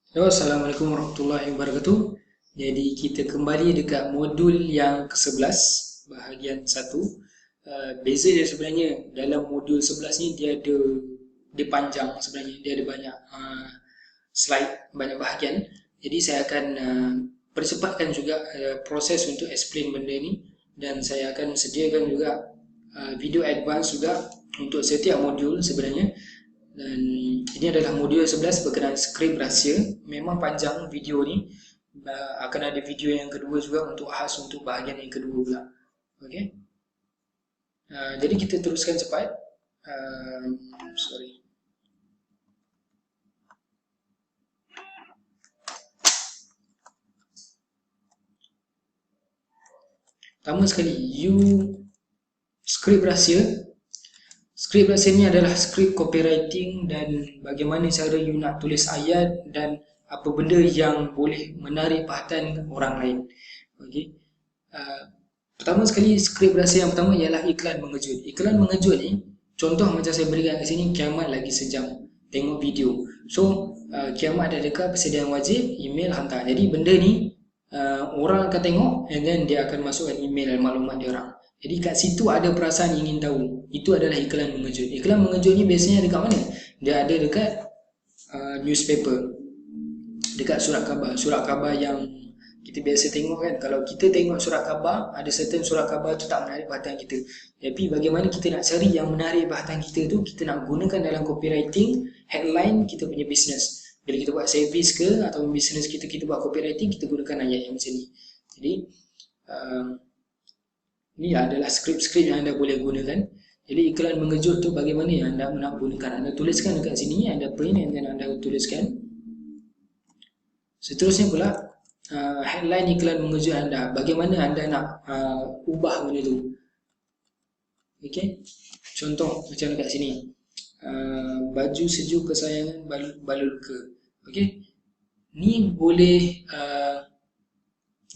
Halo, Assalamualaikum warahmatullahi wabarakatuh. Jadi kita kembali dekat modul yang ke-11 bahagian 1. Beza dia sebenarnya dalam modul 11 ni dia panjang sebenarnya. Dia ada banyak slide, banyak bahagian. Jadi saya akan percepatkan juga proses untuk explain benda ni, dan saya akan sediakan juga video advance juga untuk setiap modul sebenarnya. Dan ini adalah modul 11 berkenaan skrip rahsia. Memang panjang video ni. Akan ada video yang kedua juga untuk khas untuk bahagian yang kedua pula. Okey. Jadi kita teruskan cepat. Sorry. Pertama sekali, skrip rahsia. Skrip rahsia ni adalah skrip copywriting dan bagaimana cara you nak tulis ayat dan apa benda yang boleh menarik perhatian orang lain. Okey. Pertama sekali, skrip rahsia yang pertama ialah iklan mengejut. Iklan mengejut ni, contoh macam saya berikan kat sini, kiamat lagi sejam. Tengok video. So, kiamat dah dekat, persediaan wajib, email hantar. Jadi benda ni orang akan tengok, and then dia akan masukkan email dan maklumat dia orang. Jadi kat situ ada perasaan ingin tahu. Itu adalah iklan mengejut. Iklan mengejut ni biasanya dekat mana? Dia ada dekat newspaper, dekat surat khabar. Surat khabar yang kita biasa tengok kan. Kalau kita tengok surat khabar, ada certain surat khabar tu tak menarik perhatian kita. Tapi bagaimana kita nak cari yang menarik perhatian kita tu, kita nak gunakan dalam copywriting headline kita punya business. Bila kita buat service ke atau business kita buat copywriting, kita gunakan ayat yang macam ni. Jadi ni adalah skrip-skrip yang anda boleh gunakan. Jadi iklan mengejut tu bagaimana yang anda nak gunakan. Anda tuliskan dekat sini, anda print and then anda tuliskan. Seterusnya pula, headline iklan mengejut anda. Bagaimana anda nak ubah benda tu. Okay. Contoh macam dekat sini. Baju sejuk kesayangan balul ke. Okay. Ni boleh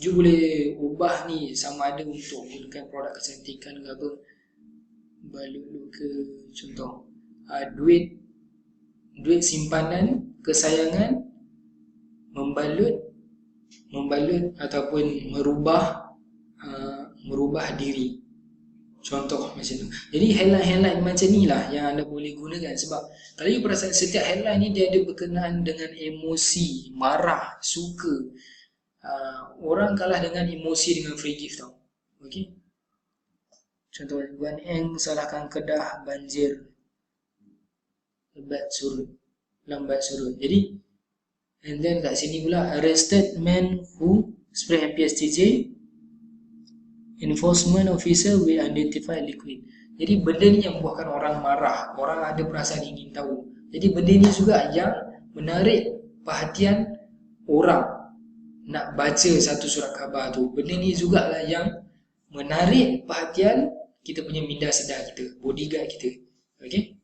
you boleh ubah ni sama ada untuk gunakan produk kecantikan ke apa. Balul ke, contoh duit simpanan kesayangan membalut ataupun merubah diri. Contoh macam tu. Jadi headline macam ni lah yang anda boleh gunakan. Sebab kalau you perasan, setiap headline ni dia ada berkenaan dengan emosi, marah, suka. Orang kalah dengan emosi dengan free gift tau. Okay. Contoh, Wan Eng salahkan Kedah banjir lambat surut. Jadi, and then kat sini pula, arrested man who spray MPSTJ, enforcement officer will identify liquid. Jadi benda ni yang membuatkan orang marah, orang ada perasaan ingin tahu. Jadi benda ni juga yang menarik perhatian orang nak baca satu surat khabar tu. Benda ni jugalah yang menarik perhatian kita punya minda sedar kita, bodyguard kita. Okay.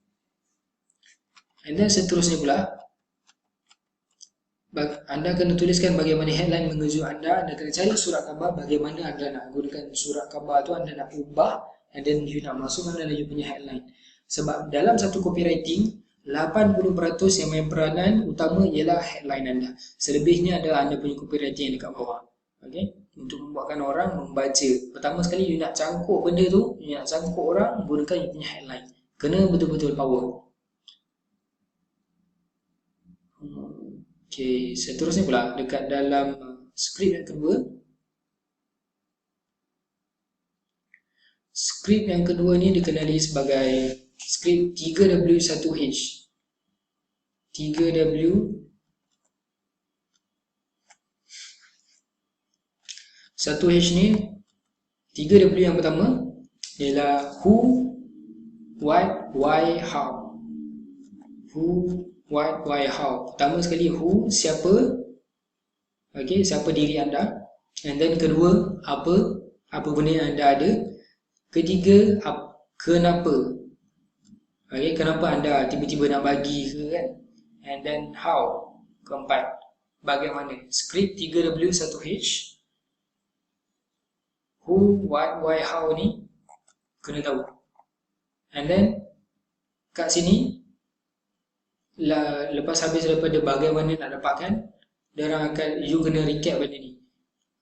And then seterusnya pula, anda kena tuliskan bagaimana headline mengejut anda. Anda kena cari surat khabar, bagaimana anda nak gunakan surat khabar tu, anda nak ubah, and then you nak masukkan dalam you punya headline. Sebab dalam satu copywriting, 80% yang main peranan utama ialah headline anda. Selebihnya adalah anda punya copywriting yang dekat bawah. Okay? Untuk membuatkan orang membaca. Pertama sekali, you nak cangkuk benda tu, you nak cangkuk orang, gunakan you punya headline. Kena betul-betul power. Okay, seterusnya pula dekat dalam skrip yang kedua. Skrip yang kedua ni dikenali sebagai skrip 3W1H. 3W 1H ni, 3W yang pertama ialah who, what, why, how. Who, what, why, how. Pertama sekali who, siapa. Okay, siapa diri anda. And then kedua, apa benda yang anda ada. Ketiga, kenapa. Okay, kenapa anda tiba-tiba nak bagi ke kan. And then how. Keempat, bagaimana. Skrip 3W1H. Who, what, why, how ni kena tahu. And then kat sini, lepas habis daripada bagaimana nak dapatkan, you kena recap benda ni.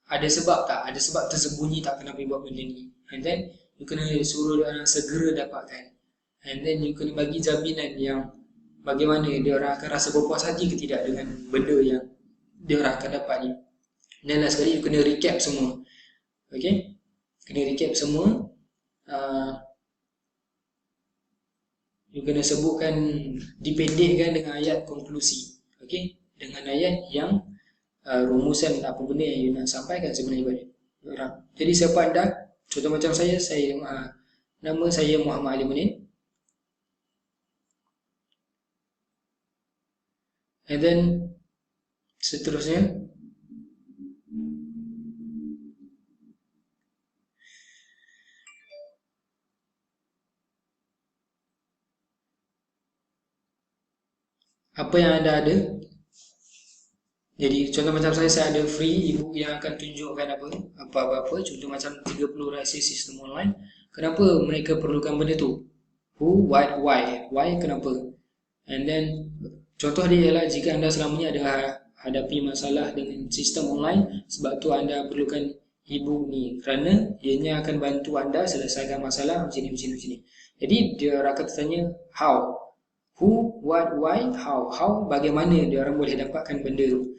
Ada sebab tak? Ada sebab tersembunyi tak kenapa you buat benda ni? And then you kena suruh diorang segera dapatkan. And then you kena bagi jaminan yang bagaimana diorang akan rasa berpuas hati ke tidak dengan benda yang diorang akan dapat ni. Dan last sekali you kena recap semua. Okay? Kena recap semua. You kena sebutkan, dipendekkan dengan ayat konklusi. Okay? Dengan ayat yang rumusan apa benda yang you nak sampaikan sebenarnya kepada orang. Jadi siapa anda? Contoh macam saya nama saya Muhammad Ali Munin. And then seterusnya apa yang anda ada. Jadi contoh macam saya ada free ebook yang akan tunjukkan apa-apa. Contoh macam 30 rahsia sistem online. Kenapa mereka perlukan benda tu? Who, what, why? Why, kenapa? And then contoh dia ialah jika anda selama ni ada hadapi masalah dengan sistem online, sebab tu anda perlukan ebook ni, kerana ianya akan bantu anda selesaikan masalah macam ni. Jadi dia akan tanya how. Who, what, why, how. How, bagaimana dia orang boleh dapatkan benda tu.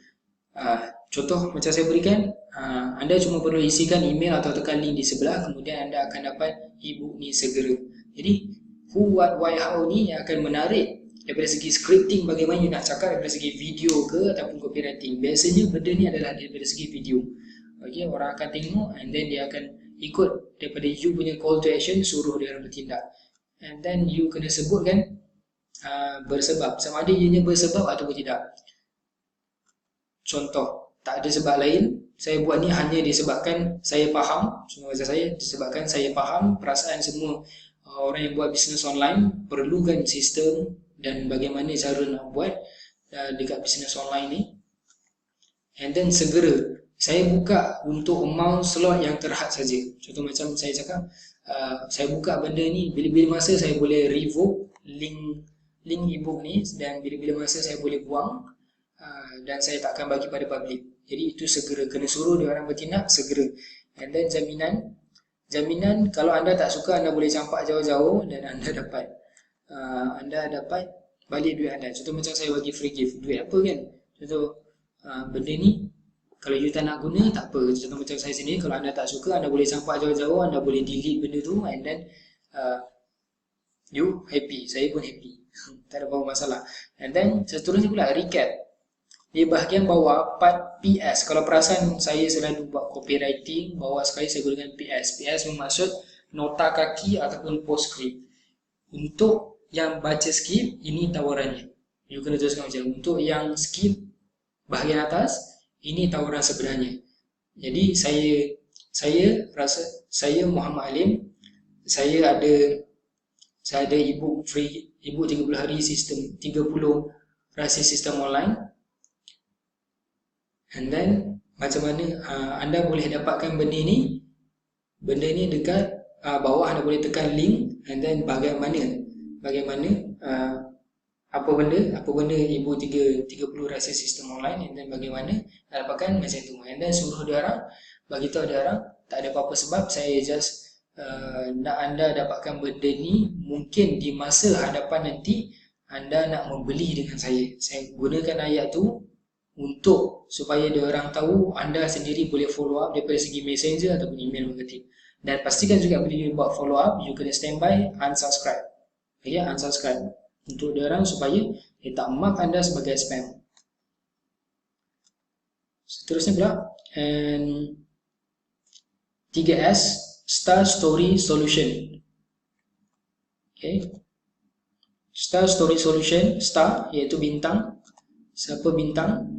Contoh macam saya berikan, anda cuma perlu isikan email atau tekan link di sebelah, kemudian anda akan dapat ebook ni segera. Jadi who, what, why, how ni yang akan menarik daripada segi scripting, bagaimana you nak cakap, daripada segi video ke ataupun copywriting. Biasanya benda ni adalah daripada segi video. Okay, orang akan tengok and then dia akan ikut daripada you punya call to action, suruh dia orang bertindak. And then you kena sebutkan bersebab, sama ada ianya bersebab ataupun tidak. Contoh, tak ada sebab lain, saya buat ni hanya disebabkan saya faham. Semua macam saya, disebabkan saya faham perasaan semua orang yang buat bisnes online perlukan sistem dan bagaimana cara nak buat dekat bisnes online ni. And then segera saya buka untuk amount slot yang terhad saja. Contoh macam saya cakap, saya buka benda ni bila-bila masa saya boleh revoke link ebook ni, dan bila-bila masa saya boleh buang, dan saya tak akan bagi pada public. Jadi itu segera, kena suruh dia orang bertindak segera. And then jaminan kalau anda tak suka, anda boleh campak jauh-jauh dan anda dapat balik duit anda. Contoh macam saya bagi free gift, duit apa kan? Contoh benda ni kalau you tak nak guna, tak apa. Contoh macam saya sini, kalau anda tak suka, anda boleh campak jauh-jauh, anda boleh delete benda tu, and then you happy, saya pun happy. Tak ada apa-apa masalah. And then seterusnya pula recap. Di bahagian bawah part PS. Kalau perasan saya selalu buat copywriting, bawah sekali saya gunakan PS. PS bermaksud nota kaki ataupun postscript. Untuk yang baca skrip, ini tawarannya. You kena teruskan macam. Untuk yang skip bahagian atas, ini tawaran sebenarnya. Jadi saya rasa, saya Muhammad Alim, saya ada ebook free, ebook 30 hari sistem, 30 rahsia sistem online. And then macam mana anda boleh dapatkan benda ni dekat bawah. Anda boleh tekan link, and then bagaimana apa benda ibu 30 rahsia sistem online, and then bagaimana dapatkan macam tu. And then suruh dia orang, bagi tahu dia orang tak ada apa-apa sebab saya just nak anda dapatkan benda ni, mungkin di masa hadapan nanti anda nak membeli dengan saya. Saya gunakan ayat tu untuk supaya dia orang tahu anda sendiri boleh follow up daripada segi messenger ataupun email marketing. Dan pastikan juga bila you buat follow up, you kena standby unsubscribe. Okay, unsubscribe untuk dia orang supaya dia tak mark anda sebagai spam. Seterusnya pula, and 3S, Star Story Solution. Okay, Star Story Solution, star iaitu bintang. Siapa bintang?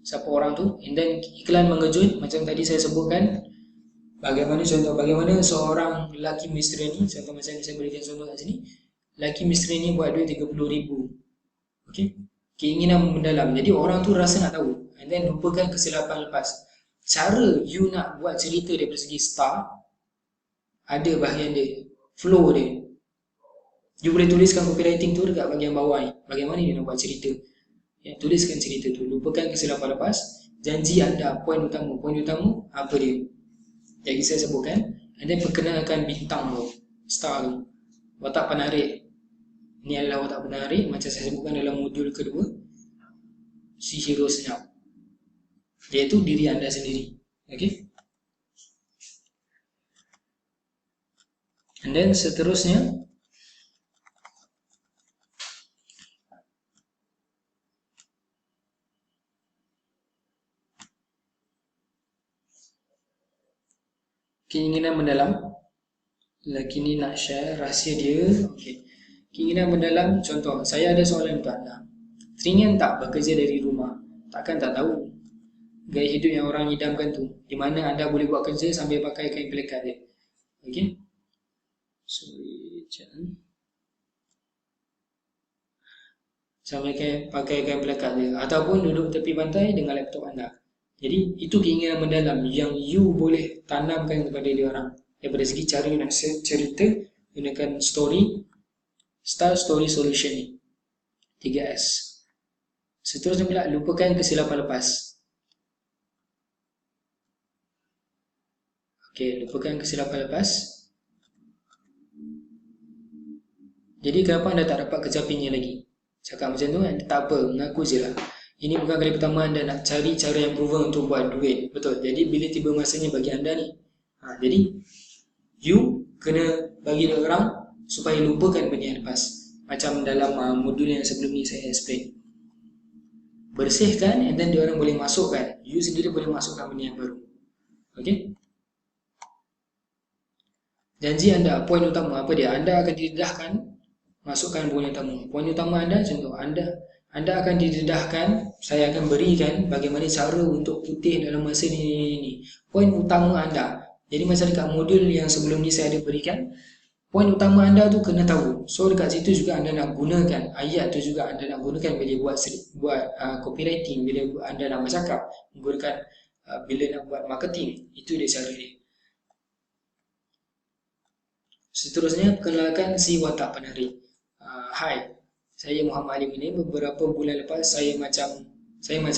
Siapa orang tu? And then iklan mengejut, macam tadi saya sebutkan. Bagaimana seorang lelaki misteri ni, contoh macam saya berikan contoh kat sini, lelaki misteri ni buat duit 30,000. Okay, keinginan mendalam. Jadi orang tu rasa nak tahu, and then lupakan kesilapan lepas. Cara you nak buat cerita daripada segi star, ada bahagian dia, flow dia. You boleh tuliskan copywriting tu dekat bahagian bawah ni, bagaimana you nak buat cerita. Ya, tuliskan cerita tu, lupakan kesilapan lepas. Janji anda, poin utama apa dia? Yang saya sebutkan. And then perkenalkan bintang tu, star tu, watak penarik. Ini adalah watak penarik macam saya sebutkan dalam modul kedua, si hero senyap, iaitu diri anda sendiri. Okay. And then seterusnya, keinginan mendalam. Lelaki ni nak share rahsia dia. Okay. Keinginan mendalam, contoh, saya ada soalan untuk anda. Teringin tak bekerja dari rumah? Takkan tak tahu gaya hidup yang orang idamkan tu, di mana anda boleh buat kerja sambil pakai kain pelekat dia. Okay. Sorry, sambil pakai kain pelekat dia, ataupun duduk tepi pantai dengan laptop anda. Jadi itu keinginan mendalam yang you boleh tanamkan kepada dia orang. Daripada segi cara nak cerita, gunakan story, style, story, solution ni 3S. Seterusnya pula, lupakan kesilapan lepas. Okay, lupakan kesilapan lepas. Jadi kenapa anda tak dapat kecapinya lagi? Cakap macam tu kan, tak apa, mengaku je lah. Ini bukan kali pertama anda nak cari cara yang proven untuk buat duit. Betul, jadi bila tiba masanya bagi anda ni, jadi you kena bagi dia orang supaya lupakan benda yang lepas. Macam dalam modul yang sebelum ni saya explain. Bersihkan, and then dia orang boleh masukkan. You sendiri boleh masukkan benda yang baru. Okay. Janji anda, poin utama apa dia? Anda akan didedahkan, masukkan poin utama. Poin utama anda, contoh, anda akan didedahkan, saya akan berikan bagaimana cara untuk putih dalam masa ni. Poin utama anda. Jadi macam dekat modul yang sebelum ni saya ada berikan, poin utama anda tu kena tahu. So dekat situ juga anda nak gunakan ayat tu, juga anda nak gunakan bila buat copywriting, bila anda nak bercakap, menggunakan bila nak buat marketing. Itu dia cara dia. Seterusnya, kenalkan si watak penarik. Hai, saya Muhammad Alim ini. Beberapa bulan lepas saya macam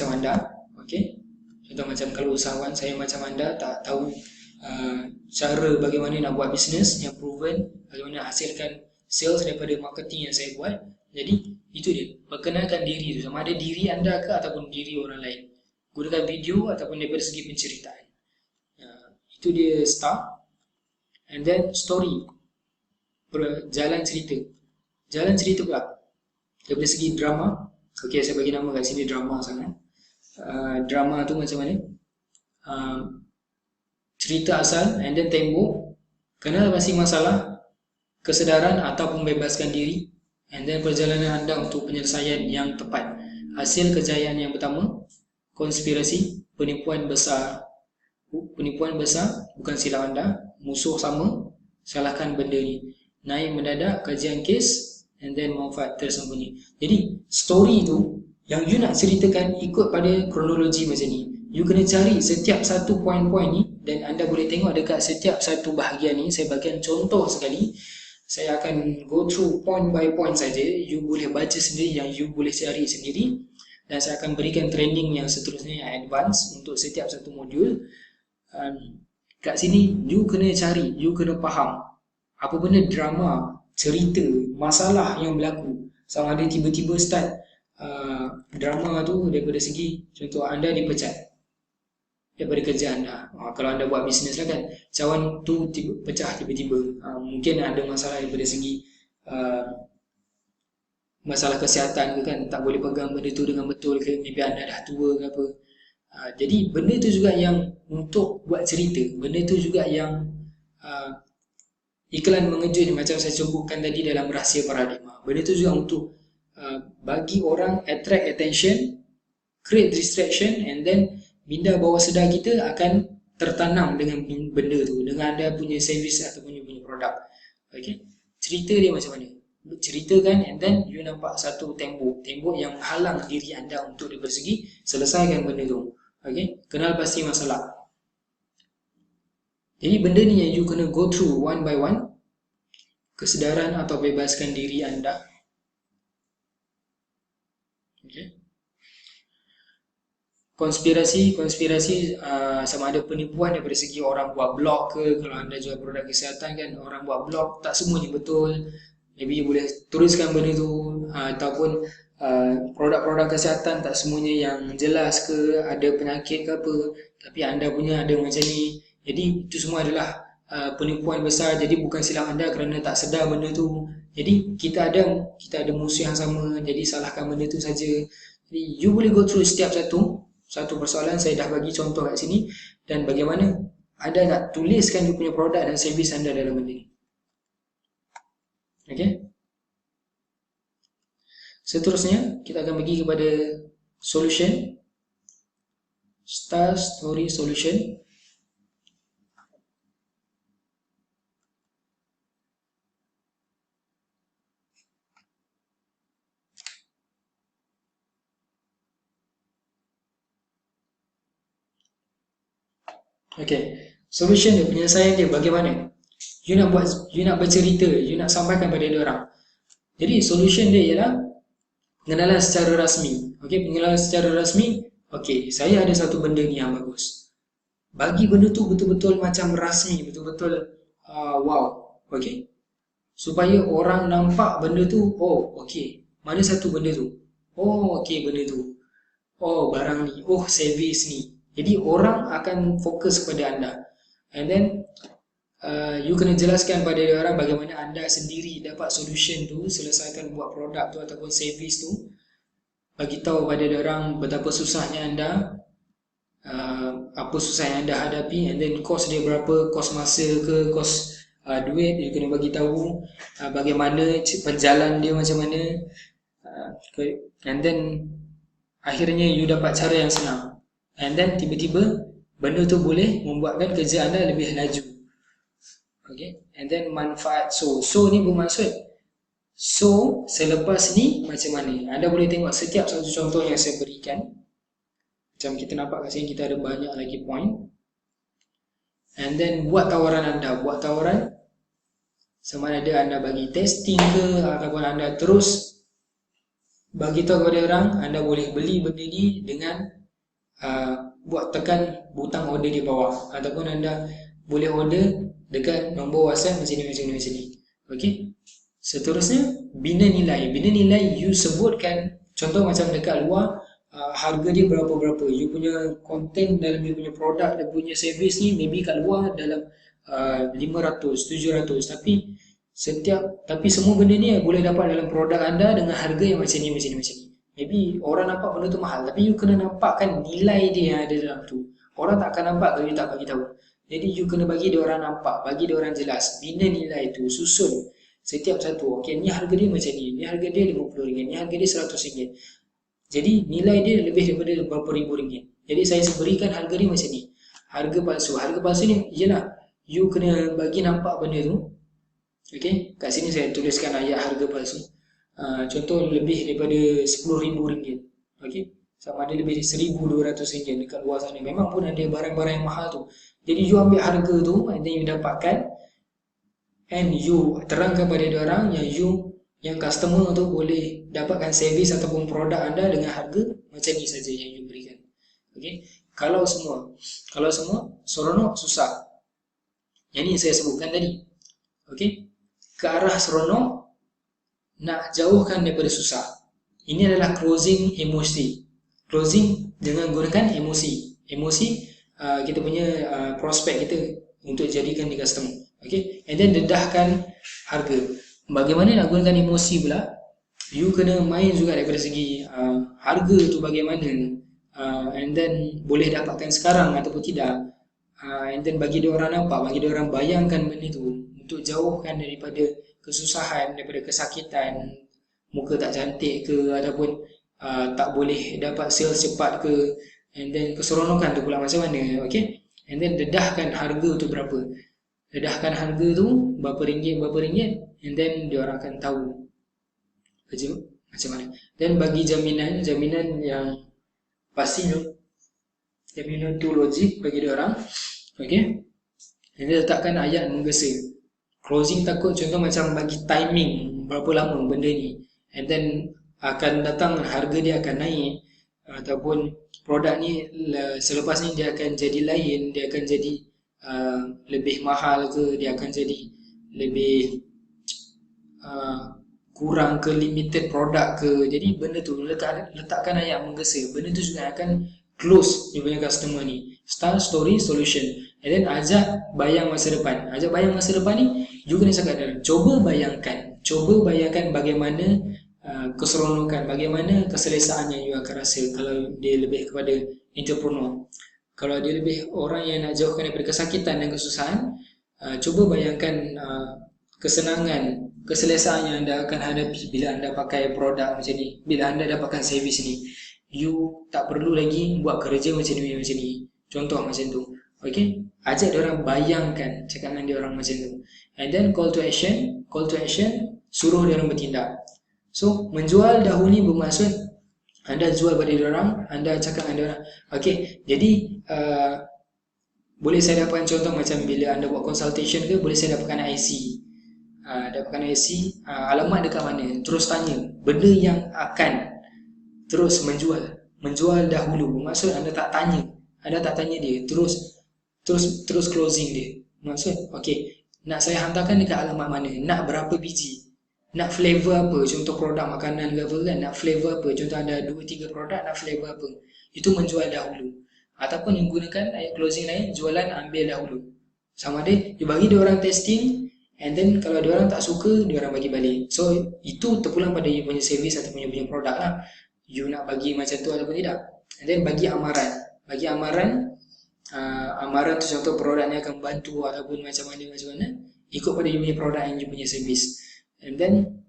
anda. Okay? Contoh macam kalau usahawan, saya macam anda, tak tahu cara bagaimana nak buat bisnes yang proven, bagaimana hasilkan sales daripada marketing yang saya buat. Jadi itu dia, perkenalkan diri tu, sama ada diri anda ke ataupun diri orang lain. Gunakan video ataupun daripada segi penceritaan. Itu dia start. And then story, jalan cerita pula daripada segi drama. Okay, saya bagi nama kat sini drama sangat. Drama tu macam mana? Cerita asal, and then tembok, kenal pasti masalah, kesedaran ataupun bebaskan diri, and then perjalanan anda untuk penyelesaian yang tepat. Hasil kejayaan yang pertama, konspirasi, penipuan besar bukan silap anda, musuh sama, salahkan benda ni, naik mendadak, kajian kes, and then manfaat tersembunyi. Jadi story tu yang you nak ceritakan ikut pada kronologi macam ni. You kena cari setiap satu poin-poin ni, dan anda boleh tengok dekat setiap satu bahagian ni. Saya bagian contoh sekali. Saya akan go through point by point saja. You boleh baca sendiri, yang you boleh cari sendiri. Dan saya akan berikan training yang seterusnya yang advance untuk setiap satu modul. Kat sini you kena cari, you kena faham apa benda drama, cerita, masalah yang berlaku. Sama ada tiba-tiba start drama tu daripada segi, contoh anda dipecat daripada kerja anda. Kalau anda buat bisnes lah kan, cawan tu pecah tiba-tiba. Mungkin ada masalah daripada segi masalah kesihatan ke kan, tak boleh pegang benda tu dengan betul ke, maybe anda dah tua ke apa. Jadi benda tu juga yang untuk buat cerita, benda tu juga yang iklan mengejut macam saya sebutkan tadi dalam rahsia paradigma. Benda tu juga untuk bagi orang attract attention, create distraction, and then minda bawah sedar kita akan tertanam dengan benda tu, dengan anda punya servis ataupun punya produk. Okay? Cerita dia macam mana? Ceritakan, and then you nampak satu tembok yang menghalang diri anda untuk daripada segi selesaikan benda tu. Okay? Kenal pasti masalah. Jadi benda ni yang you kena go through one by one. Kesedaran atau bebaskan diri anda. Okay? konspirasi sama ada penipuan daripada segi orang buat blog ke. Kalau anda jual produk kesihatan kan, orang buat blog tak semuanya betul. Maybe boleh tuliskan benda tu, ataupun produk-produk kesihatan tak semuanya yang jelas ke, ada penyakit ke apa, tapi anda punya ada macam ni. Jadi itu semua adalah penipuan besar. Jadi bukan silap anda kerana tak sedar benda tu. Jadi kita ada musuh yang sama, jadi salahkan benda tu saja. Jadi you boleh go through setiap satu persoalan. Saya dah bagi contoh kat sini, dan bagaimana anda nak tuliskan you punya produk dan servis anda dalam benda ni. Okay. Seterusnya kita akan pergi kepada solution. Star Story Solution. Okay, solution dia, penyelesaian dia bagaimana? You nak bercerita, you nak sampaikan pada dia orang. Jadi solution dia ialah pengenalan secara rasmi. Okay, pengenalan secara rasmi. Okay, saya ada satu benda ni yang bagus. Bagi benda tu betul-betul macam rasmi, betul-betul wow. Okay, supaya orang nampak benda tu. Oh, okay, mana satu benda tu? Oh, okay, benda tu. Oh, barang ni. Oh, servis ni. Jadi orang akan fokus kepada anda. And then you kena jelaskan pada dia orang bagaimana anda sendiri dapat solution tu, selesaikan buat produk tu ataupun servis tu. Bagi tahu pada dia orang betapa susahnya anda, apa susah yang anda hadapi, and then kos dia berapa, kos masa ke, kos duit. You kena bagi tahu bagaimana perjalanan dia macam mana, and then akhirnya you dapat cara yang senang. And then tiba-tiba benda tu boleh membuatkan kerja anda lebih laju. Okay, and then manfaat. So ni bermaksud, so selepas ni macam mana. Anda boleh tengok setiap satu contoh yang saya berikan. Macam kita nampak kat sini, kita ada banyak lagi point. And then buat tawaran anda. Buat tawaran sama ada anda bagi testing ke, ataupun anda terus bagi tahu kepada orang anda boleh beli benda ni dengan buat tekan butang order di bawah, ataupun anda boleh order dekat nombor WhatsApp macam ni. Okey. Seterusnya, bina nilai. Bina nilai you sebutkan, contoh macam dekat luar harga dia berapa-berapa. You punya content dalam you punya produk, dia punya servis ni maybe kat luar dalam 500, 700, tapi semua benda ni boleh dapat dalam produk anda dengan harga yang macam ni. Maybe orang nampak benda tu mahal, tapi you kena nampakkan nilai dia yang ada dalam tu. Orang tak akan nampak kalau you tak bagi tahu. Jadi you kena bagi dia orang nampak, bagi dia orang jelas. Bina nilai tu, susun setiap satu. Okay, ni harga dia macam ni harga dia RM50, ni harga dia RM100. Jadi nilai dia lebih daripada berapa ribu ringgit. Jadi saya berikan harga dia macam ni. Harga palsu ni ialah you kena bagi nampak benda tu. Okay, kat sini saya tuliskan ayat harga palsu. Contoh lebih daripada RM10,000. Okay, sama ada lebih RM1,200 dekat luar sana. Memang pun ada barang-barang yang mahal tu. Jadi you ambil harga tu, and then you dapatkan, and you terangkan pada dia orang yang customer tu boleh dapatkan servis ataupun produk anda dengan harga macam ni saja yang you berikan. Okay, kalau semua seronok susah. Yang ni saya sebutkan tadi. Okay, ke arah seronok, nak jauhkan daripada susah. Ini adalah closing emosi. Closing dengan gunakan emosi. Kita punya prospek kita untuk jadikan di customer. Okay, and then dedahkan harga. Bagaimana nak gunakan emosi pula? You kena main juga daripada segi harga tu bagaimana, and then boleh dapatkan sekarang ataupun tidak, and then bagi dia orang nampak, bagi dia orang bayangkan benda tu, untuk jauhkan daripada kesusahan, daripada kesakitan, muka tak cantik ke, ataupun tak boleh dapat sales cepat ke, and then keseronokan tu pula macam mana. Okay, and then dedahkan harga tu berapa, dedahkan harga tu berapa ringgit, and then dia orang akan tahu kerja macam mana. Dan bagi jaminan yang pastinya, jaminan tu logik bagi dia orang. Okay, and then letakkan ayat menggesa. Closing takut contoh macam bagi timing berapa lama benda ni, and then akan datang harga dia akan naik, ataupun produk ni selepas ni dia akan jadi lain, dia akan jadi lebih mahal ke, dia akan jadi lebih kurang ke, limited produk ke. Jadi benda tu letakkan ayat menggesa, benda tu juga akan close dia punya customer ni. Start, story, solution, and then ajak bayang masa depan. Ajak bayang masa depan ni juga ni cakap dalam cuba bayangkan bagaimana keseronokan, bagaimana keselesaan yang you akan rasa kalau dia lebih kepada entrepreneur. Kalau dia lebih orang yang nak jauhkan daripada kesakitan dan kesusahan, cuba bayangkan kesenangan, keselesaan yang anda akan hadapi bila anda pakai produk macam ni, bila anda dapatkan servis ni. You tak perlu lagi buat kerja macam ni. Contoh macam tu. Okay, ajak dia orang bayangkan, cakap dengan dia orang macam tu. And then call to action, suruh dia orang bertindak. So menjual dahulu ni bermaksud anda jual pada dia orang, anda cakap dengan dia orang. Okay, jadi boleh saya dapatkan contoh macam bila anda buat consultation ke, boleh saya dapatkan IC. Alamat dekat mana, terus tanya benda yang akan terus menjual dahulu. Maksud anda tak tanya dia, terus closing dia. Maksud okay, nak saya hantarkan dekat alamat mana, nak berapa biji, nak flavor apa, contoh produk makanan ke apa kan, nak flavor apa, contoh anda 2-3 produk, nak flavor apa. Itu menjual dahulu. Ataupun yang gunakan ayat closing lain, jualan ambil dahulu. Sama ada you bagi dia orang testing, and then kalau dia orang tak suka, dia orang bagi balik. So itu terpulang pada you punya servis ataupun you punya produk lah, you nak bagi macam tu ataupun tidak. And then bagi amaran tu contoh produk ni akan membantu ataupun macam mana, ikut pada you punya produk yang you punya servis. And then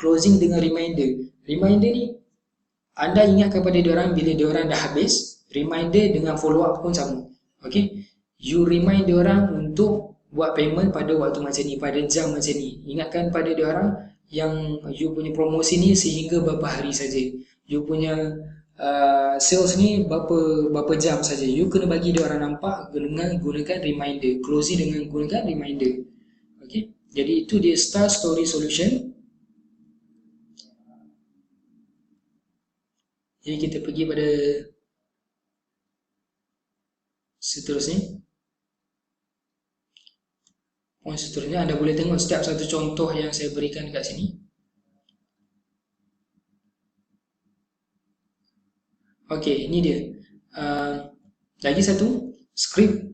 closing dengan reminder ni anda ingat kepada diorang bila diorang dah habis. Reminder dengan follow up pun sama. Okay, you remind diorang untuk buat payment pada waktu macam ni, pada jam macam ni. Ingatkan pada diorang yang you punya promosi ni sehingga berapa hari saja, you punya sales ni berapa jam saja. You kena bagi diorang nampak dengan gunakan reminder. Closing dengan gunakan reminder. Okay, jadi itu dia start, story, solution. Jadi kita pergi pada seterusnya. Poin seterusnya, anda boleh tengok setiap satu contoh yang saya berikan dekat sini. Okey, ini dia. Lagi satu, skrip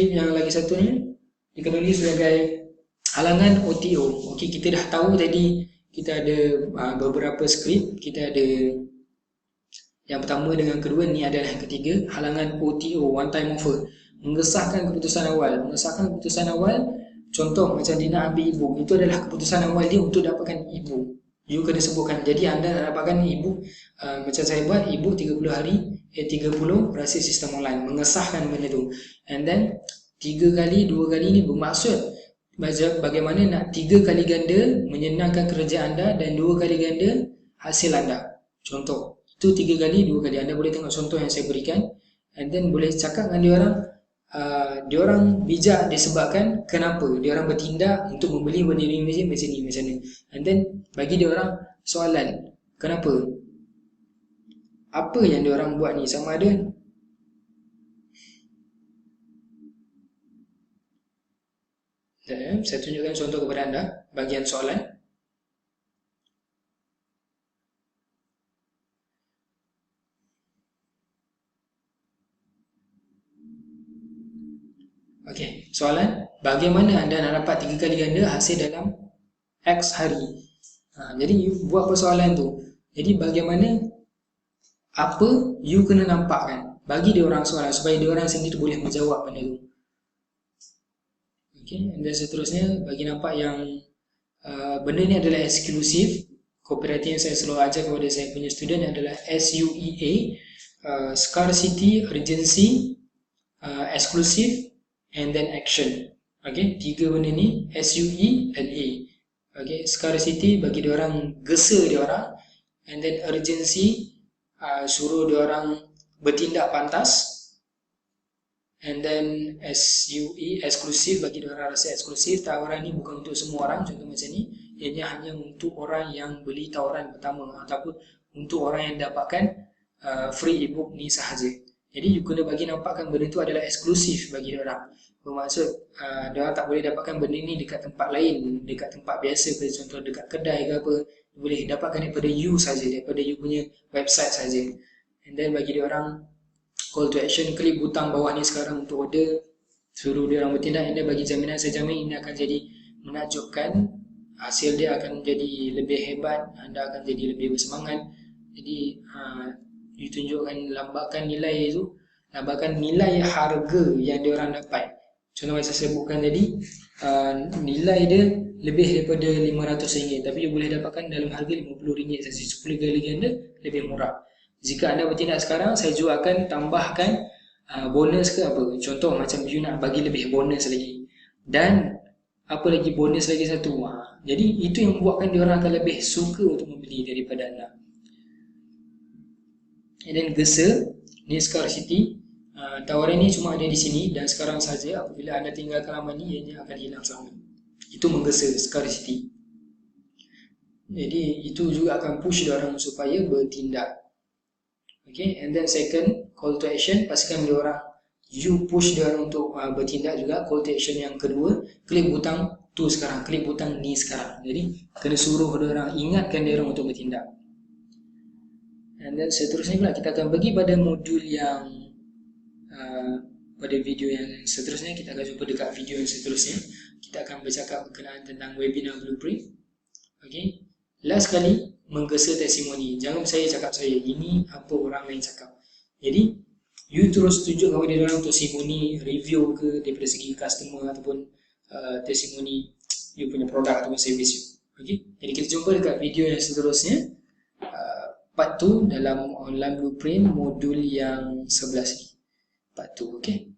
yang lagi satu ni dikenali sebagai halangan OTO. Okey, kita dah tahu tadi kita ada beberapa skrip. Kita ada yang pertama dengan kedua, ni adalah yang ketiga, halangan OTO, one time offer. Mengesahkan keputusan awal. Contoh macam dia nak ambil ibu, itu adalah keputusan awal dia untuk dapatkan ibu. You kena sebutkan. Jadi anda nak dapatkan ibu, macam saya buat, ibu 30 hari 30 berhasil sistem online. Mengesahkan benda tu. And then 3 kali, 2 kali ni bermaksud bagaimana nak 3 kali ganda menyenangkan kerja anda dan 2 kali ganda hasil anda. Contoh, itu 3 kali, 2 kali. Anda boleh tengok contoh yang saya berikan. And then boleh cakap dengan diorang bijak disebabkan kenapa diorang bertindak untuk membeli benda ni macam ni. And then bagi diorang soalan, kenapa, apa yang diorang buat ni, sama ada saya tunjukkan contoh kepada anda bagian soalan. Okey, soalan, bagaimana anda nak dapat 3 kali ganda hasil dalam X hari? Jadi you buat persoalan tu. Jadi bagaimana, apa you kena nampakkan, bagi dia orang soalan supaya dia orang sendiri boleh menjawab benda tu. Okey, dan seterusnya bagi nampak yang benda ni adalah eksklusif. Copywriting yang saya selalu ajar kepada saya punya student adalah SUEA, scarcity, urgency, exclusive, and then action. Okay, 3 benda ni, SUE dan A. Okay, scarcity bagi diorang gesa diorang, and then urgency suruh diorang bertindak pantas, and then SUE exclusive bagi diorang rasa eksklusif. Tawaran ni bukan untuk semua orang, contoh macam ni, ianya hanya untuk orang yang beli tawaran pertama ataupun untuk orang yang dapatkan free ebook ni sahaja. Jadi you kena bagi nampakkan benda tu adalah eksklusif bagi orang. Bermaksud diorang tak boleh dapatkan benda ni dekat tempat lain, dekat tempat biasa, contoh dekat kedai ke apa. Boleh dapatkan daripada you saja, daripada you punya website saja. And then bagi diorang call to action, klik butang bawah ni sekarang untuk order, suruh diorang bertindak. Ini bagi jaminan, saya jamin ini akan jadi menakjubkan, hasil dia akan jadi lebih hebat, anda akan jadi lebih bersemangat. Jadi you tunjukkan lambakan nilai tu, lambakan nilai harga yang diorang dapat. Contoh yang saya sebutkan tadi, nilai dia lebih daripada RM500, tapi you boleh dapatkan dalam harga RM50 saja, 10 kali ganda lebih murah. Jika anda bertindak sekarang, saya juga akan tambahkan bonus ke apa. Contoh macam you nak bagi lebih bonus lagi, dan apa lagi bonus lagi satu. Jadi itu yang membuatkan diorang akan lebih suka untuk membeli daripada anda. And then Gesa, ni scarcity. Tawaran ni cuma ada di sini dan sekarang saja. Apabila anda tinggalkan lama ni, ianya akan hilang selama. Itu menggesa scarcity. Jadi itu juga akan push diorang supaya bertindak. Okay, and then second, call to action. Pastikan diorang, you push diorang untuk bertindak juga. Call to action yang kedua, klik butang tu sekarang, klik butang ni sekarang. Jadi kena suruh diorang, ingatkan diorang untuk bertindak. And then seterusnya pula kita akan pergi pada modul yang pada video yang seterusnya. Kita akan jumpa dekat video yang seterusnya. Kita akan bercakap berkenaan tentang webinar blueprint. Okay, last kali, menggesa testimoni. Jangan saya cakap saya, ini apa orang lain cakap. Jadi you terus tunjuk kepada dia orang testimoni, review ke daripada segi customer ataupun testimoni you punya produk ataupun service you. Okay, jadi kita jumpa dekat video yang seterusnya, part 2 dalam online blueprint modul yang 11 ni, part 2. Okay.